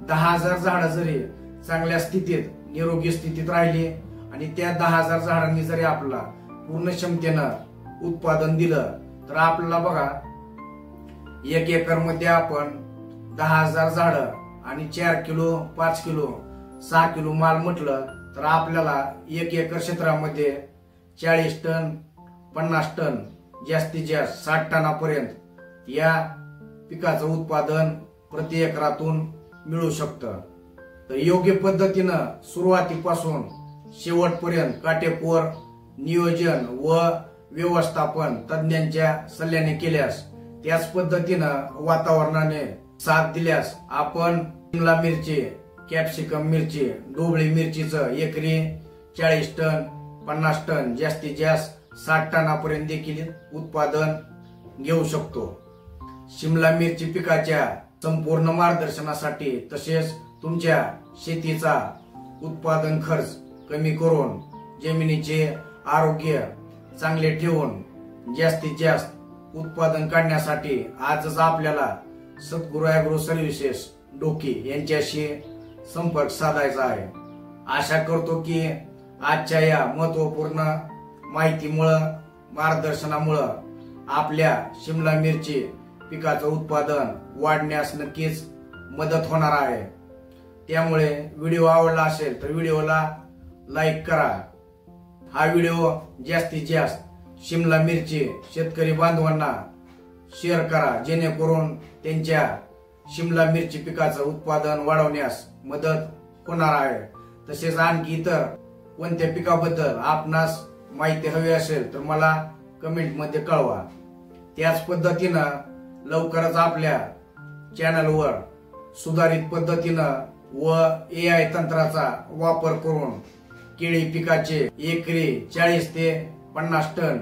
Speaker 1: 10,000 झाडं जरी चांगल्या स्थितीत, निरोगी स्थितीत राहिली आणि त्या 10,000 झाडांनी जरी आपला पूर्ण क्षमतेनं उत्पादन दिलं, तर आपल्याला बघा 1 एकर मध्ये आपण 10,000 झाडं आणि 4 किलो, 5 किलो, 6 किलो माल म्हटलं तर आपल्याला 1 एकर क्षेत्रामध्ये 40 टन, 50 टन, जास्तीत जास्त 60 टनापर्यंत या पिकाचं उत्पादन प्रति एकरातून मिळू शकतं। तर योग्य पद्धतीनं सुरुवातीपासून शेवटपर्यंत काटेकोर नियोजन व व्यवस्थापन तज्ञांच्या सल्ल्याने केल्यास, त्याच पद्धतीनं वातावरणाने साथ दिल्यास आपण शिमला मिरची, कॅप्सिकम मिरची, ढोबळी मिरचीचं एकरी 40 टन, 50 टन, जास्तीत जास्त 60 टनापर्यंत देखील उत्पादन घेऊ शकतो। शिमला मिरची पिकाच्या संपूर्ण मार्गदर्शनासाठी तसेच तुमच्या शेतीचा उत्पादन खर्च कमी करून जमिनीचे आरोग्य चांगले ठेवून जास्तीत जास्त उत्पादन काढण्यासाठी आजच आपल्याला सद्गुरू ॲग्रो सर्व्हिसेस डोकी यांच्याशी संपर्क साधायचा आहे। आशा करतो की आजच्या या महत्वपूर्ण माहितीमुळं, मार्गदर्शनामुळं आपल्या शिमला मिरची पिकाचं उत्पादन वाढण्यास नक्कीच मदत होणार आहे। त्यामुळे व्हिडिओ आवडला असेल तर व्हिडिओला लाईक करा। हा व्हिडिओ जास्तीत जास्त शिमला मिरची शेतकरी बांधवांना शेअर करा, जेणेकरून त्यांच्या शिमला मिरची पिकाचं उत्पादन वाढवण्यास मदत होणार आहे। तसेच आणखी इतर कोणत्या पिकाबद्दल आपणास माहिती हवी असेल तर मला कमेंट मध्ये कळवा। त्याच पद्धतीनं लवकरच आपल्या चॅनलवर सुधारित पद्धतीनं व AI तंत्राचा वापर करून केळी पिकाचे एकरी 40 ते 50 टन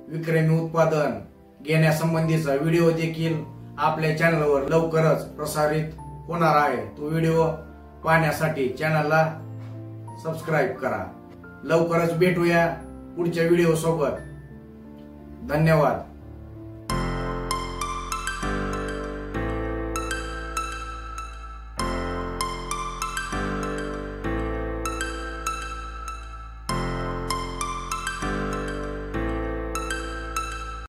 Speaker 1: विक्रमी उत्पादन घेण्यासंबंधीचा व्हिडिओ देखील आपल्या चॅनलवर लवकरच प्रसारित होणार आहे। तो व्हिडिओ पाहण्यासाठी चॅनलला सबस्क्राईब करा। लवकरच भेटूया पुढच्या व्हिडिओ सोबत। धन्यवाद।